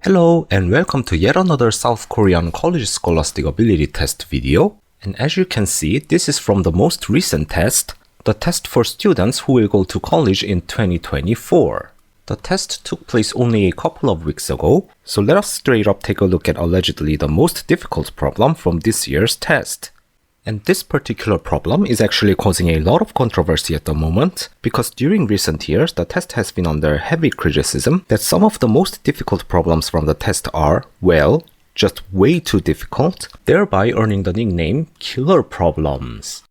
Hello and welcome to yet another South Korean college Scholastic ability test video. And as you can see, this is from the most recent test, the test for students who will go to college in 2024. The test took place only a couple of weeks ago, so let us straight up take a look at allegedly the most difficult problem from this year's test. And this particular problem is actually causing a lot of controversy at the moment, because during recent years the test has been under heavy criticism that some of the most difficult problems from the test are, well, just way too difficult, thereby earning the nickname killer problems.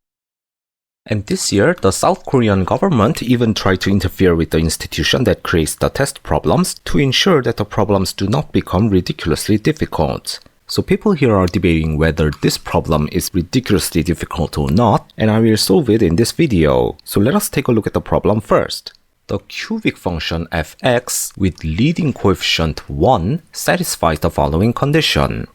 And this year, the South Korean government even tried to interfere with the institution that creates the test problems to ensure that the problems do not become ridiculously difficult. So people here are debating whether this problem is ridiculously difficult or not, and I will solve it in this video. So let us take a look at the problem first. The cubic function fx with leading coefficient 1 satisfies the following condition.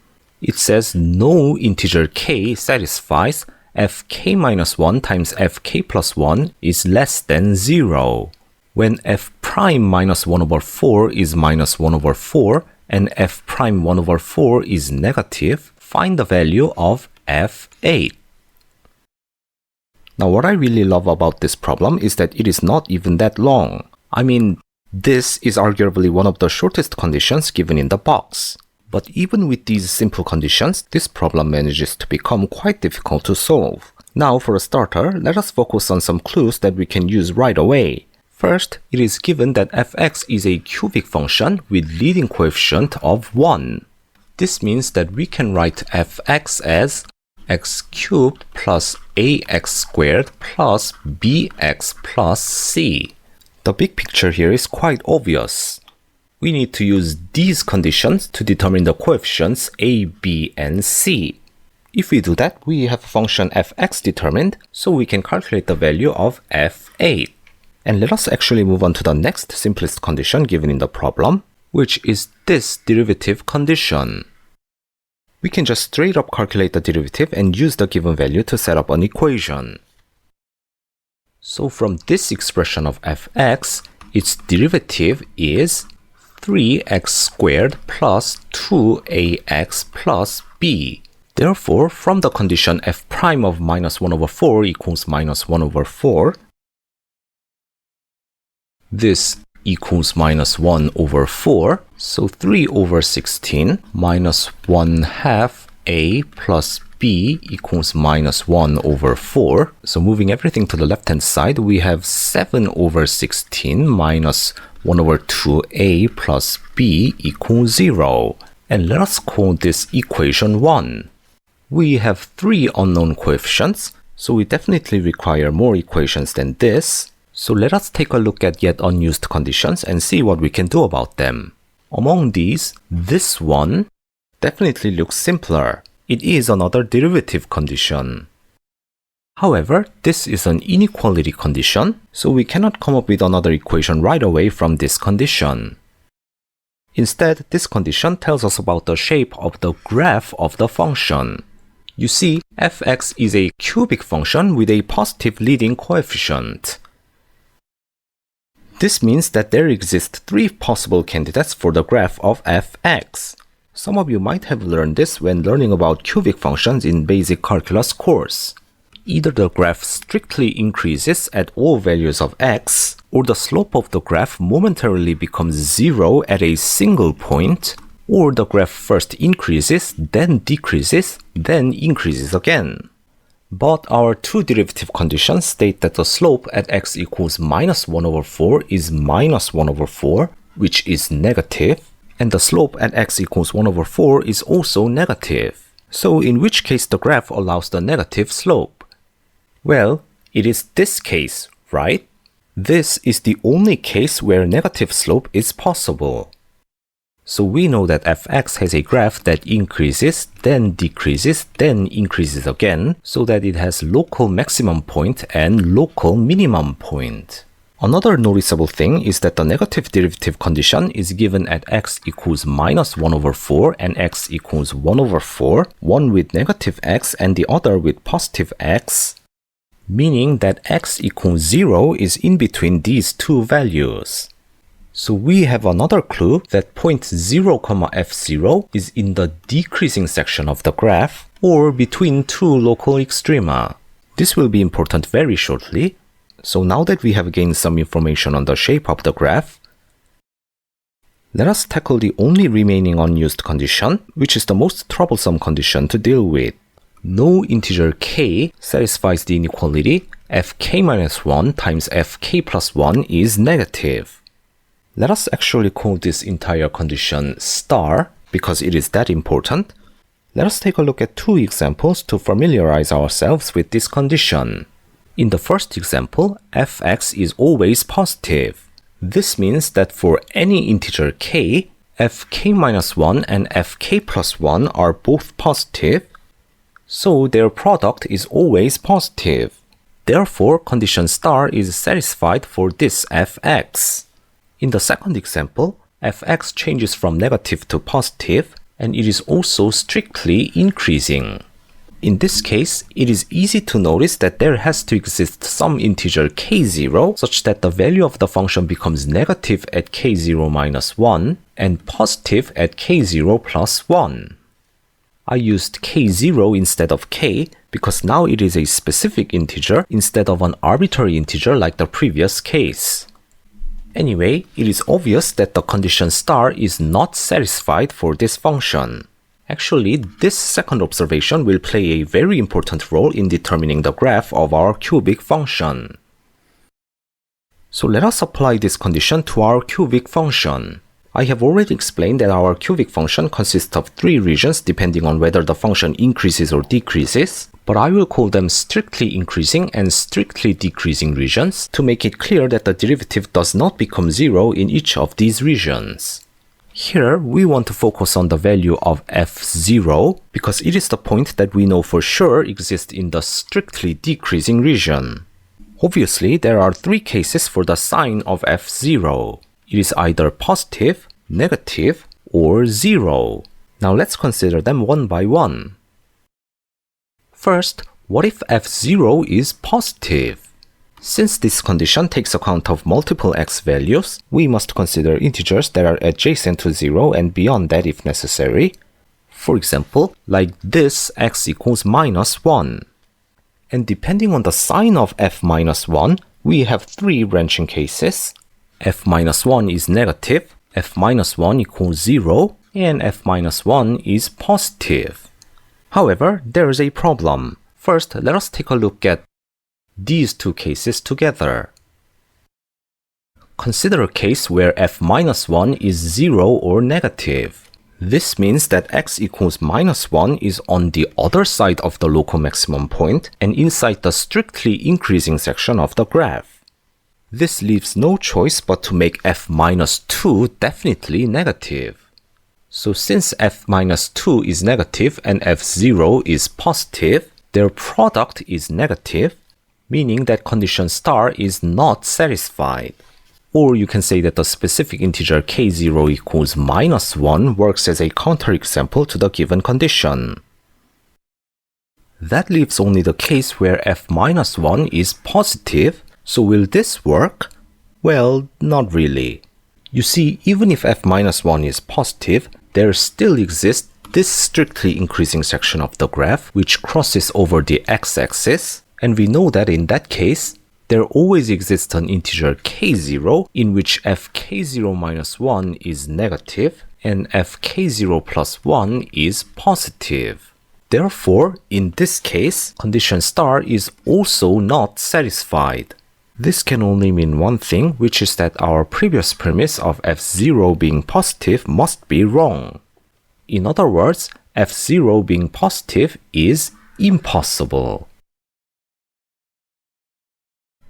It says no integer k satisfies fk minus 1 times fk plus 1 is less than 0. When f prime minus 1 over 4 is minus 1 over 4, and f prime 1 over 4 is negative, find the value of f8. Now what I really love about this problem is that it is not even that long. I mean, this is arguably one of the shortest conditions given in the box. But even with these simple conditions, this problem manages to become quite difficult to solve. Now for a starter, let us focus on some clues that we can use right away. First, it is given that fx is a cubic function with leading coefficient of 1. This means that we can write fx as x cubed plus ax squared plus bx plus c. The big picture here is quite obvious. We need to use these conditions to determine the coefficients a, b, and c. If we do that, we have a function fx determined, so we can calculate the value of f8. And let us actually move on to the next simplest condition given in the problem, which is this derivative condition. We can just straight up calculate the derivative and use the given value to set up an equation. So from this expression of fx, its derivative is 3x squared plus 2ax plus b. Therefore, from the condition f prime of minus 1 over 4 equals minus 1 over 4, this equals minus 1 over 4, so 3 over 16 minus 1 half a plus b equals minus 1 over 4. So moving everything to the left hand side, we have 7 over 16 minus 1 over 2a plus b equals 0. And let us call this equation 1. We have 3 unknown coefficients, so we definitely require more equations than this. So let us take a look at yet unused conditions and see what we can do about them. Among these, this one definitely looks simpler. It is another derivative condition. However, this is an inequality condition, so we cannot come up with another equation right away from this condition. Instead, this condition tells us about the shape of the graph of the function. You see, fx is a cubic function with a positive leading coefficient. This means that there exist 3 possible candidates for the graph of fx. Some of you might have learned this when learning about cubic functions in basic calculus course. Either the graph strictly increases at all values of x, or the slope of the graph momentarily becomes 0 at a single point, or the graph first increases, then decreases, then increases again. But our two derivative conditions state that the slope at x equals minus 1 over 4 is minus 1 over 4, which is negative, and the slope at x equals 1 over 4 is also negative. So in which case the graph allows the negative slope? Well, it is this case, right? This is the only case where negative slope is possible. So we know that fx has a graph that increases, then decreases, then increases again, so that it has local maximum point and local minimum point. Another noticeable thing is that the negative derivative condition is given at x equals minus 1 over 4 and x equals 1 over 4, one with negative x and the other with positive x, meaning that x equals 0 is in between these two values. So we have another clue that point 0, f0 is in the decreasing section of the graph, or between two local extrema. This will be important very shortly. So now that we have gained some information on the shape of the graph, let us tackle the only remaining unused condition, which is the most troublesome condition to deal with. No integer k satisfies the inequality fk-1 times fk plus 1 is negative. Let us actually call this entire condition star, because it is that important. Let us take a look at two examples to familiarize ourselves with this condition. In the first example, fx is always positive. This means that for any integer k, fk-1 and fk plus 1 are both positive, so their product is always positive. Therefore, condition star is satisfied for this fx. In the second example, fx changes from negative to positive, and it is also strictly increasing. In this case, it is easy to notice that there has to exist some integer k0 such that the value of the function becomes negative at k0 minus 1 and positive at k0 plus 1. I used k0 instead of k because now it is a specific integer instead of an arbitrary integer like the previous case. Anyway, it is obvious that the condition star is not satisfied for this function. Actually, this second observation will play a very important role in determining the graph of our cubic function. So let us apply this condition to our cubic function. I have already explained that our cubic function consists of three regions depending on whether the function increases or decreases, but I will call them strictly increasing and strictly decreasing regions to make it clear that the derivative does not become zero in each of these regions. Here, we want to focus on the value of f0 because it is the point that we know for sure exists in the strictly decreasing region. Obviously, there are three cases for the sign of f0. It is either positive, negative, or zero. Now let's consider them one by one. First, what if f0 is positive? Since this condition takes account of multiple x values, we must consider integers that are adjacent to 0 and beyond that if necessary. For example, like this x equals minus 1. And depending on the sign of f minus 1, we have three branching cases. F minus 1 is negative, f minus 1 equals 0, and f minus 1 is positive. However, there is a problem. First, let us take a look at these two cases together. Consider a case where f minus 1 is 0 or negative. This means that x equals minus 1 is on the other side of the local maximum point and inside the strictly increasing section of the graph. This leaves no choice but to make f minus 2 definitely negative. So since f minus 2 is negative and f0 is positive, their product is negative, meaning that condition star is not satisfied. Or you can say that the specific integer k0 equals minus 1 works as a counterexample to the given condition. That leaves only the case where f minus 1 is positive, so will this work? Well, not really. You see, even if f minus 1 is positive, there still exists this strictly increasing section of the graph which crosses over the x-axis, and we know that in that case, there always exists an integer k0 in which fk0 minus 1 is negative and fk0 plus 1 is positive. Therefore, in this case, condition star is also not satisfied. This can only mean one thing, which is that our previous premise of f0 being positive must be wrong. In other words, f0 being positive is impossible.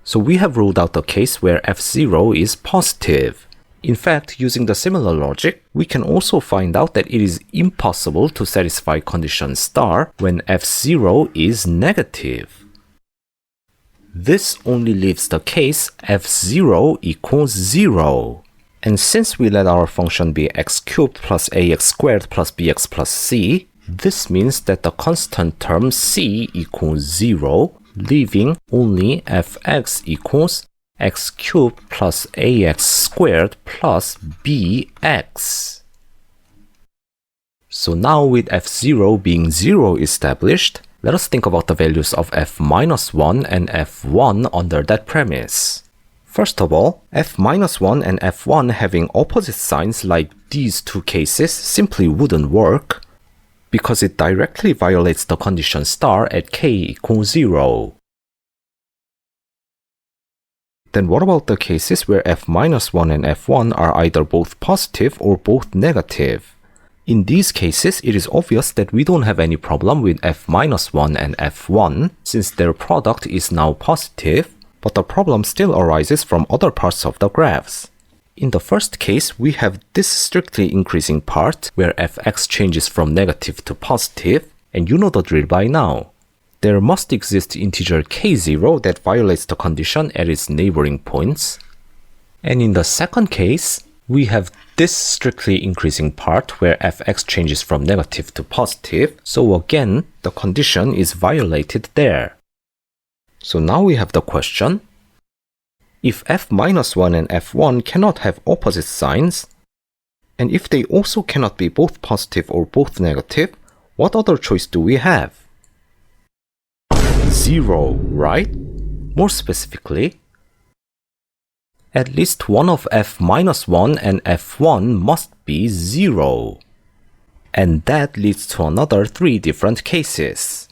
So we have ruled out the case where f0 is positive. In fact, using the similar logic, we can also find out that it is impossible to satisfy condition star when f0 is negative. This only leaves the case f0 equals 0. And since we let our function be x cubed plus ax squared plus bx plus c, this means that the constant term c equals 0, leaving only fx equals x cubed plus ax squared plus bx. So now with f0 being 0 established, let us think about the values of f-1 and f1 under that premise. First of all, f-1 and f1 having opposite signs like these two cases simply wouldn't work, because it directly violates the condition star at k equals 0. Then what about the cases where f-1 and f1 are either both positive or both negative? In these cases, it is obvious that we don't have any problem with f-1 and f1 since their product is now positive, but the problem still arises from other parts of the graphs. In the first case, we have this strictly increasing part where fx changes from negative to positive, and you know the drill by now. There must exist integer k0 that violates the condition at its neighboring points. And in the second case, we have this strictly increasing part where fx changes from negative to positive, so again, the condition is violated there. So now we have the question, if f-1 and f1 cannot have opposite signs, and if they also cannot be both positive or both negative, what other choice do we have? 0, right? More specifically, at least one of f-1 and f1 must be 0. And that leads to another 3 different cases.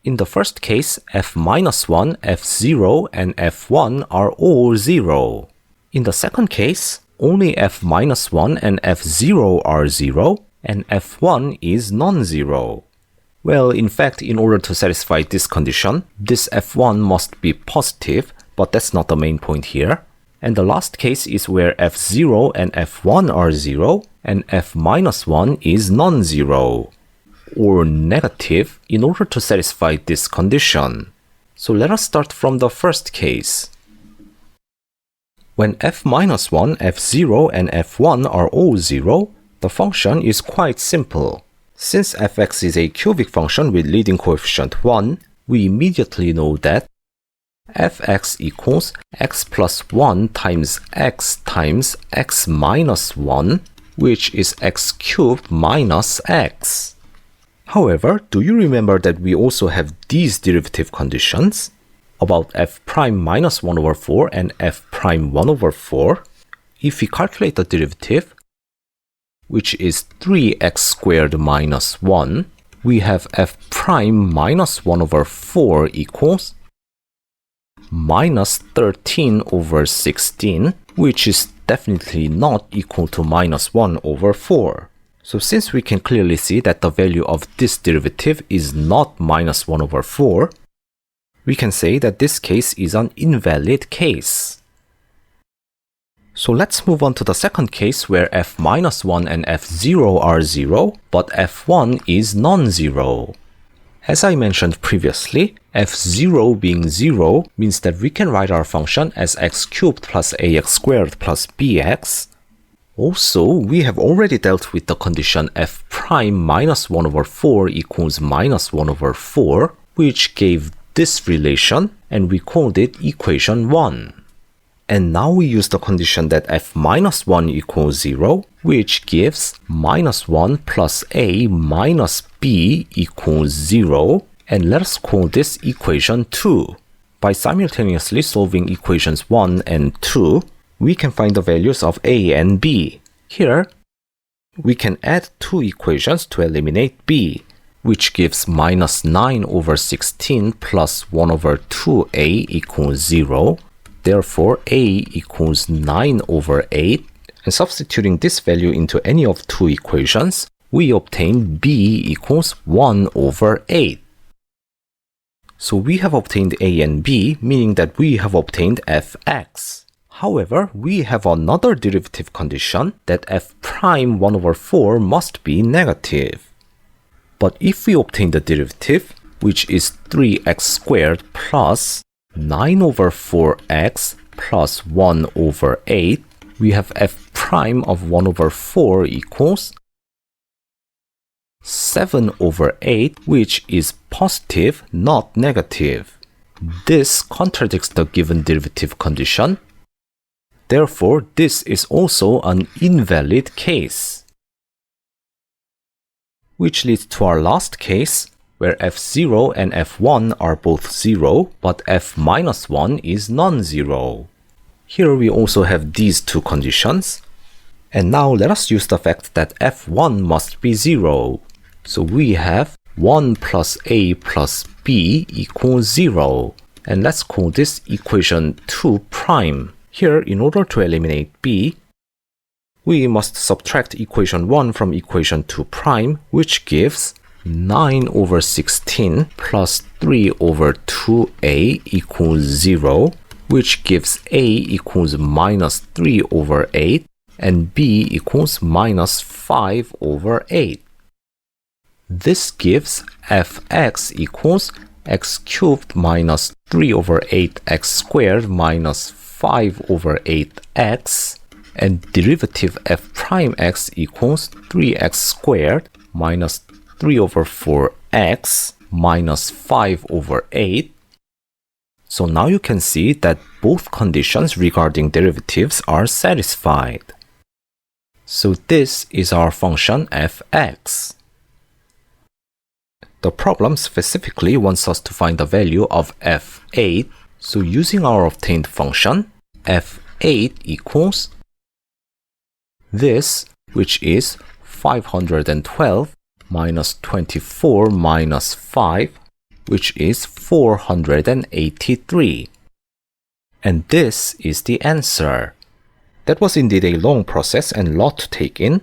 In the first case, f-1, f0, and f1 are all 0. In the second case, only f-1 and f0 are 0, and f1 is non-zero. Well, in fact, in order to satisfy this condition, this f1 must be positive, but that's not the main point here. And the last case is where f0 and f1 are 0, and f-1 is non-zero, or negative, in order to satisfy this condition. So let us start from the first case. When f-1, f0, and f1 are all 0, the function is quite simple. Since fx is a cubic function with leading coefficient 1, we immediately know that fx equals x plus 1 times x minus 1, which is x cubed minus x. However, do you remember that we also have these derivative conditions about f prime minus 1 over 4 and f prime 1 over 4? If we calculate the derivative, which is 3x squared minus 1, we have f prime minus 1 over 4 equals minus 13 over 16, which is definitely not equal to minus 1 over 4. So since we can clearly see that the value of this derivative is not minus 1 over 4, we can say that this case is an invalid case. So let's move on to the second case where f-1 and f0 are 0, but f1 is non-zero. As I mentioned previously, f0 being 0 means that we can write our function as x cubed plus ax squared plus bx. Also, we have already dealt with the condition f prime minus 1 over 4 equals minus 1 over 4, which gave this relation, and we called it equation 1. And now we use the condition that f minus 1 equals 0, which gives minus 1 plus a minus b equals 0, and let us call this equation 2. By simultaneously solving equations 1 and 2, we can find the values of a and b. Here, we can add 2 equations to eliminate b, which gives minus 9 over 16 plus 1 over 2a equals 0. Therefore, a equals 9 over 8, and substituting this value into any of 2 equations, we obtain b equals 1 over 8. So we have obtained a and b, meaning that we have obtained fx. However, we have another derivative condition that f prime 1 over 4 must be negative. But if we obtain the derivative, which is 3x squared plus 9 over 4x plus 1 over 8, we have f prime of 1 over 4 equals 7 over 8, which is positive, not negative. This contradicts the given derivative condition, Therefore, this is also an invalid case. Which leads to our last case, where f0 and f1 are both 0, but f-1 is non-zero. Here we also have these two conditions. And now let us use the fact that f1 must be 0. So we have 1 plus a plus b equals 0. And let's call this equation 2 prime. Here, in order to eliminate b, we must subtract equation 1 from equation 2 prime, which gives 9 over 16 plus 3 over 2a equals 0, which gives a equals minus 3 over 8, and b equals minus 5 over 8. This gives fx equals x cubed minus 3 over 8x squared minus 5 over 8x, and derivative f prime x equals 3x squared minus 3 over 4x minus 5 over 8. So now you can see that both conditions regarding derivatives are satisfied. So this is our function fx. The problem specifically wants us to find the value of f8. So using our obtained function, f8 equals this, which is 512 minus 24 minus 5, which is 483. And this is the answer. That was indeed a long process and lot to take in.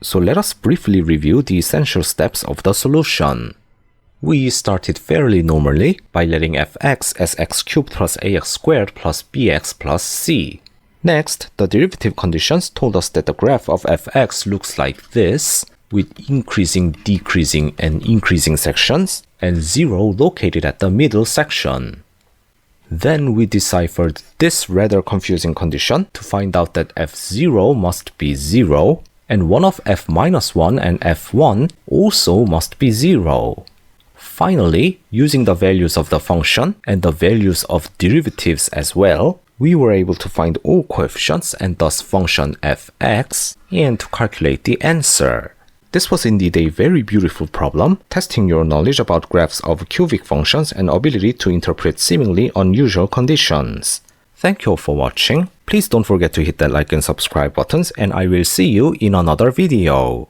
So let us briefly review the essential steps of the solution. We started fairly normally by letting fx as x cubed plus ax squared plus bx plus c. Next, the derivative conditions told us that the graph of fx looks like this, with increasing, decreasing, and increasing sections, and 0 located at the middle section. Then we deciphered this rather confusing condition to find out that f0 must be 0, and one of f-1 and f1 also must be 0. Finally, using the values of the function and the values of derivatives as well, we were able to find all coefficients and thus function fx, and to calculate the answer. This was indeed a very beautiful problem, testing your knowledge about graphs of cubic functions and ability to interpret seemingly unusual conditions. Thank you all for watching. Please don't forget to hit that like and subscribe buttons, and I will see you in another video.